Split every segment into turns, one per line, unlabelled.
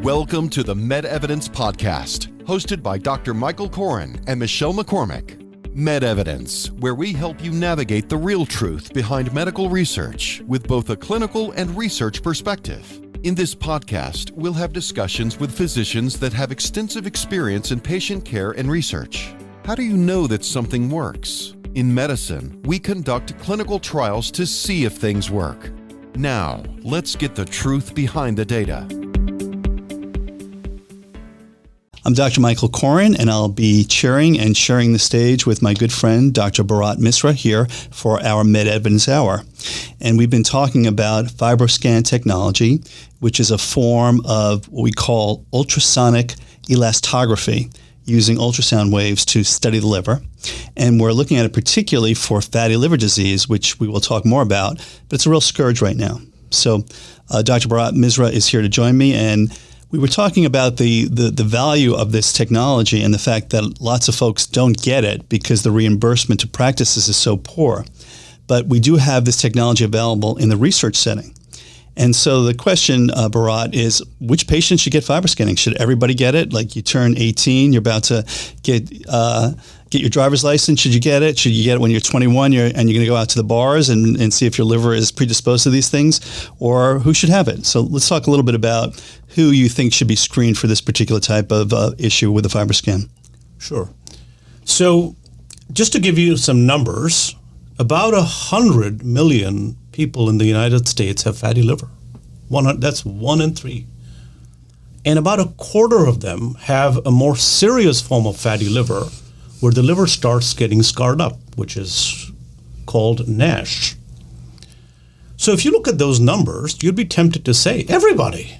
Welcome to the MedEvidence podcast, hosted by Dr. Michael Koren and Michelle McCormick. MedEvidence, where we help you navigate the real truth behind medical research with both a clinical and research perspective. In this podcast, we'll have discussions with physicians that have extensive experience in patient care and research. How do you know that something works? In medicine, we conduct clinical trials to see if things work. Now, let's get the truth behind the data.
I'm Dr. Michael Koren, and I'll be chairing and sharing the stage with my good friend, Dr. Bharat Misra, here for our MedEvidence Hour. And we've been talking about Fibroscan technology, which is a form of what we call ultrasonic elastography, using ultrasound waves to study the liver. And we're looking at it particularly for fatty liver disease, which we will talk more about, but it's a real scourge right now. So Dr. Bharat Misra is here to join me, and we were talking about the value of this technology and the fact that lots of folks don't get it because the reimbursement to practices is so poor. But we do have this technology available in the research setting. And so the question, Bharat, is which patients should get fibroscanning? Should everybody get it? Like you turn 18, you're about to get your driver's license. Should you get it? Should you get it when you're 21 and you're going to go out to the bars and see if your liver is predisposed to these things? Or who should have it? So let's talk a little bit about who you think should be screened for this particular type of issue with the Fibroscan.
Sure. So just to give you some numbers, about 100 million people in the United States have fatty liver. That's 1 in 3. And about a quarter of them have a more serious form of fatty liver where the liver starts getting scarred up, which is called NASH. So if you look at those numbers, you'd be tempted to say, everybody,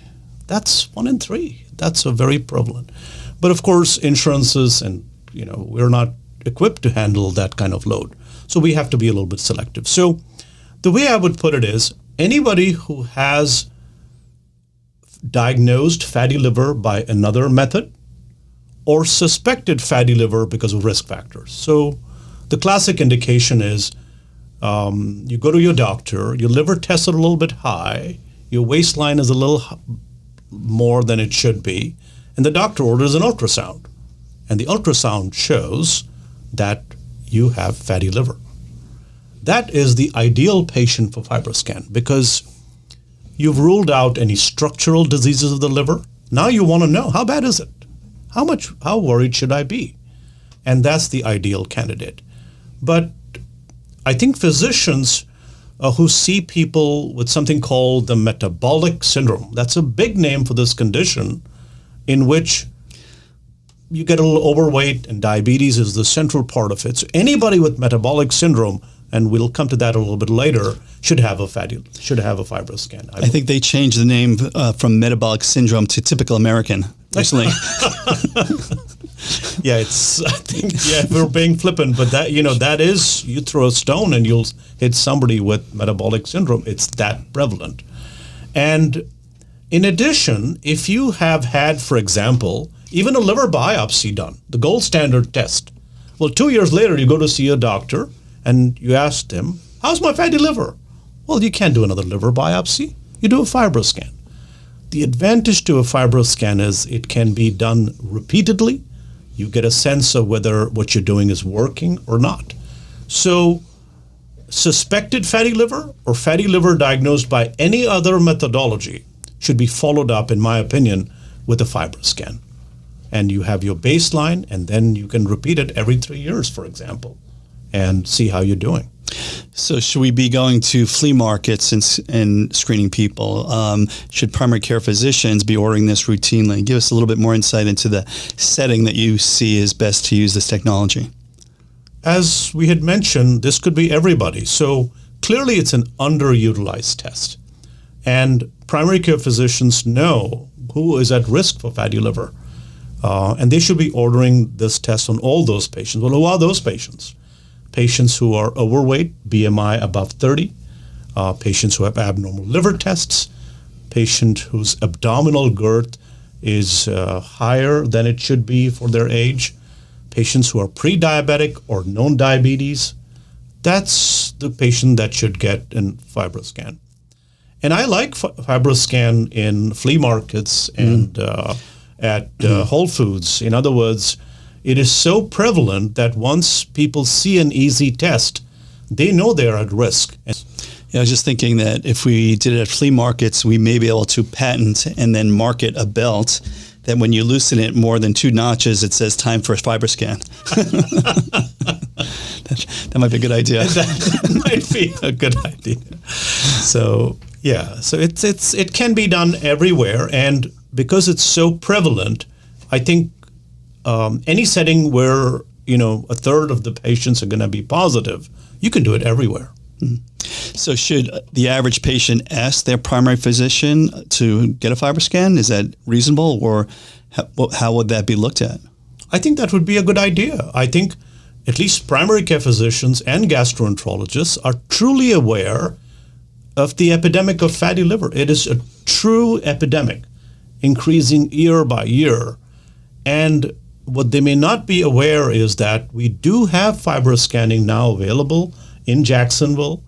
that's 1 in 3. That's a very prevalent. But of course, insurances and, we're not equipped to handle that kind of load. So we have to be a little bit selective. So the way I would put it is anybody who has diagnosed fatty liver by another method or suspected fatty liver because of risk factors. So the classic indication is you go to your doctor, your liver tests are a little bit high, your waistline is a little more than it should be, and the doctor orders an ultrasound. And the ultrasound shows that you have fatty liver. That is the ideal patient for Fibroscan because you've ruled out any structural diseases of the liver. Now you want to know, how bad is it? How worried should I be? And that's the ideal candidate. But I think physicians who see people with something called the metabolic syndrome, that's a big name for this condition in which you get a little overweight and diabetes is the central part of it. So anybody with metabolic syndrome, and we'll come to that a little bit later, should have a Fibroscan.
I think they changed the name from metabolic syndrome to typical American recently.
We're being flippant, but that is, you throw a stone and you'll hit somebody with metabolic syndrome. It's that prevalent. And in addition, if you have had, for example, even a liver biopsy done, the gold standard test, well, 2 years later, you go to see a doctor and you ask them, how's my fatty liver? Well, you can't do another liver biopsy. You do a Fibroscan. The advantage to a Fibroscan is it can be done repeatedly. You get a sense of whether what you're doing is working or not. So suspected fatty liver or fatty liver diagnosed by any other methodology should be followed up, in my opinion, with a Fibroscan. And you have your baseline, and then you can repeat it every 3 years, for example, and see how you're doing.
So should we be going to flea markets and screening people? Should primary care physicians be ordering this routinely? Give us a little bit more insight into the setting that you see is best to use this technology.
As we had mentioned, this could be everybody. So clearly it's an underutilized test. And primary care physicians know who is at risk for fatty liver. And they should be ordering this test on all those patients. Well, who are those patients? Patients who are overweight, BMI above 30, patients who have abnormal liver tests, patient whose abdominal girth is higher than it should be for their age, patients who are pre-diabetic or known diabetes. That's the patient that should get a Fibroscan. And I like Fibroscan in flea markets and at Whole Foods. In other words, it is so prevalent that once people see an easy test, they know they're at risk.
Yeah, I was just thinking that if we did it at flea markets, we may be able to patent and then market a belt that when you loosen it more than 2 notches, it says time for a Fibroscan. That might be a good idea.
That might be a good idea. So yeah, so it can be done everywhere, and because it's so prevalent, I think any setting where a third of the patients are going to be positive, you can do it everywhere.
Mm-hmm. So should the average patient ask their primary physician to get a Fibroscan? Is that reasonable, or how would that be looked at?
I think that would be a good idea. I think at least primary care physicians and gastroenterologists are truly aware of the epidemic of fatty liver. It is a true epidemic, increasing year by year. And what they may not be aware is that we do have fibroscanning now available in Jacksonville.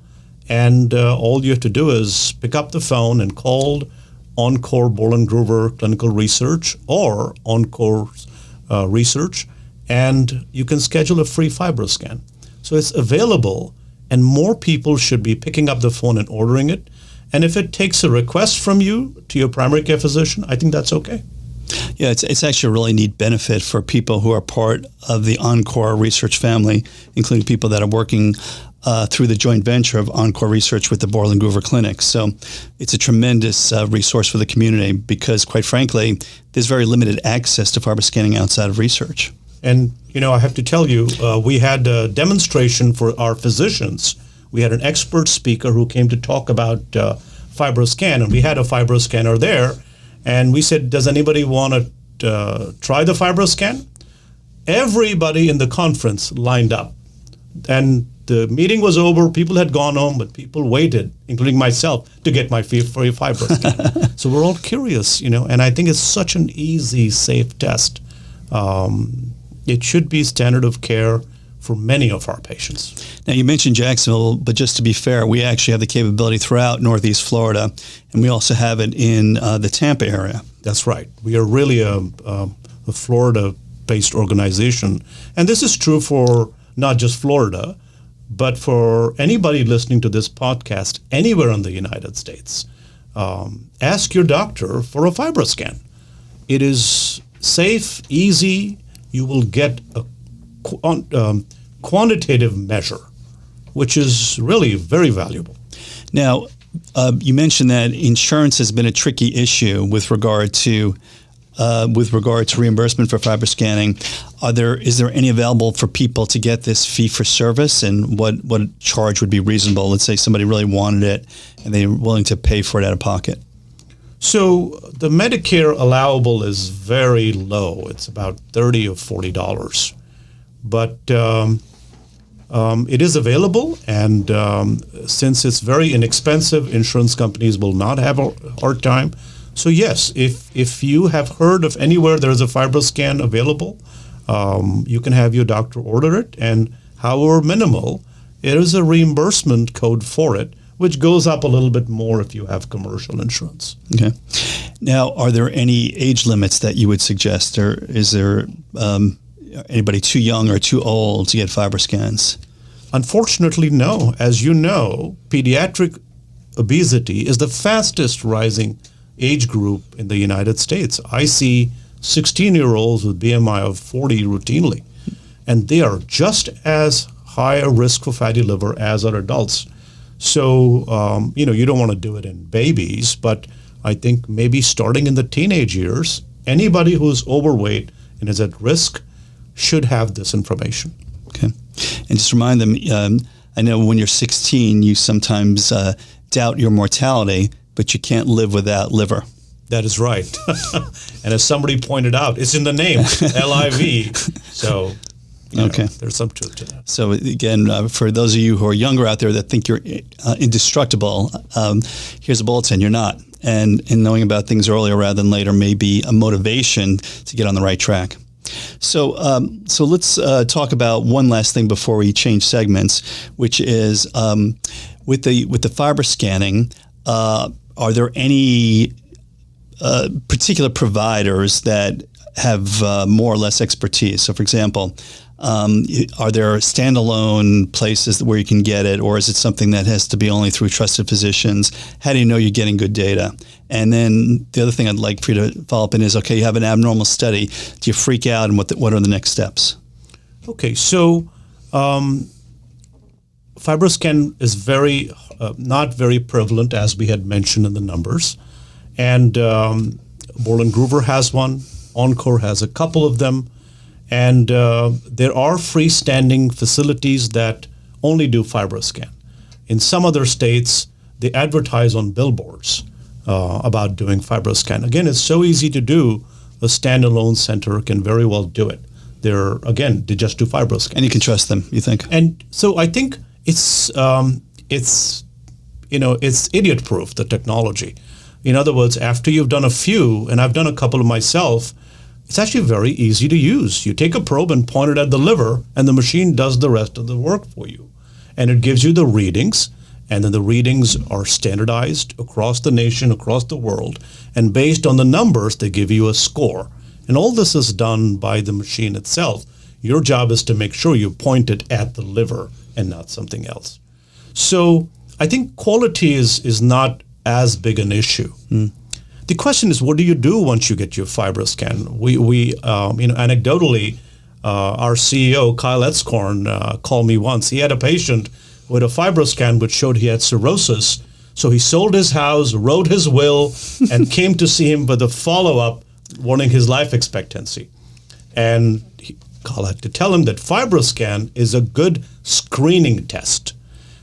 And all you have to do is pick up the phone and call ENCORE Groover Clinical Research or ENCORE Research, and you can schedule a free Fibroscan. So it's available, and more people should be picking up the phone and ordering it. And if it takes a request from you to your primary care physician, I think that's okay.
Yeah, it's actually a really neat benefit for people who are part of the ENCORE Research family, including people that are working through the joint venture of ENCORE Research with the Borland Groover Clinic. So it's a tremendous resource for the community because, quite frankly, there's very limited access to fibroscanning outside of research.
And, I have to tell you, we had a demonstration for our physicians. We had an expert speaker who came to talk about Fibroscan, and we had a Fibroscanner there. And we said, does anybody want to try the Fibroscan? Everybody in the conference lined up. And the meeting was over, people had gone home, but people waited, including myself, to get my free Fibroscan. So we're all curious, and I think it's such an easy, safe test. It should be standard of care for many of our patients.
Now, you mentioned Jacksonville, but just to be fair, we actually have the capability throughout Northeast Florida, and we also have it in the Tampa area.
That's right. We are really a Florida-based organization. And this is true for not just Florida, but for anybody listening to this podcast anywhere in the United States. Ask your doctor for a Fibroscan. It is safe, easy. You will get a quantitative measure, which is really very valuable.
Now, you mentioned that insurance has been a tricky issue with regard to reimbursement for fibroscanning. Is there any available for people to get this fee for service, and what charge would be reasonable? Let's say somebody really wanted it and they're willing to pay for it out of pocket.
So the Medicare allowable is very low. It's about $30 or $40. But it is available, and since it's very inexpensive, insurance companies will not have a hard time. So yes, if you have heard of anywhere there is a Fibroscan available, you can have your doctor order it, and however minimal, there is a reimbursement code for it, which goes up a little bit more if you have commercial insurance.
Okay. Now, are there any age limits that you would suggest, or is there anybody too young or too old to get Fibroscans?
Unfortunately, no. As you know, pediatric obesity is the fastest rising age group in the United States. I see 16-year-olds with BMI of 40 routinely, and they are just as high a risk for fatty liver as are adults. So, you don't want to do it in babies, but I think maybe starting in the teenage years, anybody who's overweight and is at risk should have this information.
Okay. And just remind them, I know when you're 16, you sometimes doubt your mortality, but you can't live without liver.
That is right. And as somebody pointed out, it's in the name, LIV. So,
okay,
there's some truth to that.
So again, for those of you who are younger out there that think you're indestructible, here's a bulletin. You're not. And knowing about things earlier rather than later may be a motivation to get on the right track. So let's talk about one last thing before we change segments, which is with the fibroscanning. are there any particular providers that have more or less expertise? So, for example, are there standalone places where you can get it, or is it something that has to be only through trusted physicians? How do you know you're getting good data? And then the other thing I'd like for you to follow up in is, okay, you have an abnormal study. Do you freak out, and what are the next steps?
Okay, so Fibroscan is not very prevalent, as we had mentioned in the numbers. And Borland Groover has one. ENCORE has a couple of them. And there are freestanding facilities that only do Fibroscan. In some other states, they advertise on billboards about doing Fibroscan. Again, it's so easy to do. A standalone center can very well do it. They just do Fibroscan.
And you can trust them, you think?
And so I think it's idiot-proof, the technology. In other words, after you've done a few, and I've done a couple of myself, it's actually very easy to use. You take a probe and point it at the liver, and the machine does the rest of the work for you. And it gives you the readings, and then the readings are standardized across the nation, across the world. And based on the numbers, they give you a score. And all this is done by the machine itself. Your job is to make sure you point it at the liver and not something else. So I think quality is not as big an issue. The question is, what do you do once you get your Fibroscan? We anecdotally, our CEO, Kyle Etzkorn, called me once. He had a patient with a Fibroscan which showed he had cirrhosis. So he sold his house, wrote his will, and came to see him with a follow-up warning his life expectancy. And Kyle had to tell him that Fibroscan is a good screening test.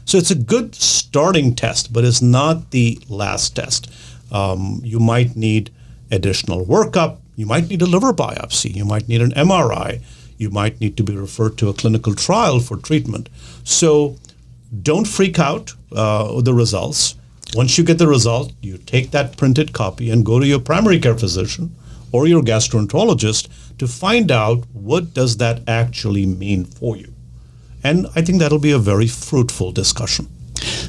So it's a good starting test, but it's not the last test. You might need additional workup. You might need a liver biopsy. You might need an MRI. You might need to be referred to a clinical trial for treatment. So don't freak out with the results. Once you get the result, you take that printed copy and go to your primary care physician or your gastroenterologist to find out what does that actually mean for you. And I think that'll be a very fruitful discussion.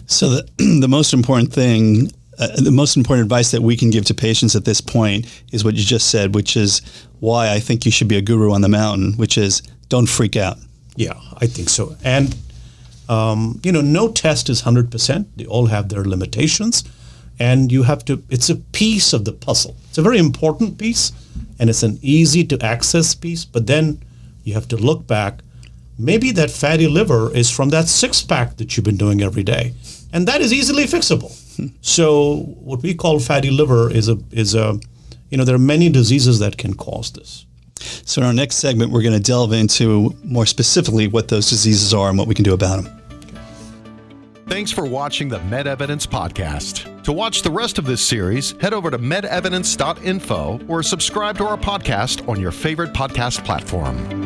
So the most important thing, the most important advice that we can give to patients at this point is what you just said, which is why I think you should be a guru on the mountain, which is don't freak out.
Yeah, I think so. And, no test is 100%. They all have their limitations. And it's a piece of the puzzle. It's a very important piece, and it's an easy to access piece. But then you have to look back. Maybe that fatty liver is from that six-pack that you've been doing every day. And that is easily fixable. So what we call fatty liver is there are many diseases that can cause this.
So in our next segment, we're going to delve into more specifically what those diseases are and what we can do about them.
Thanks for watching the MedEvidence podcast. To watch the rest of this series, head over to medevidence.info or subscribe to our podcast on your favorite podcast platform.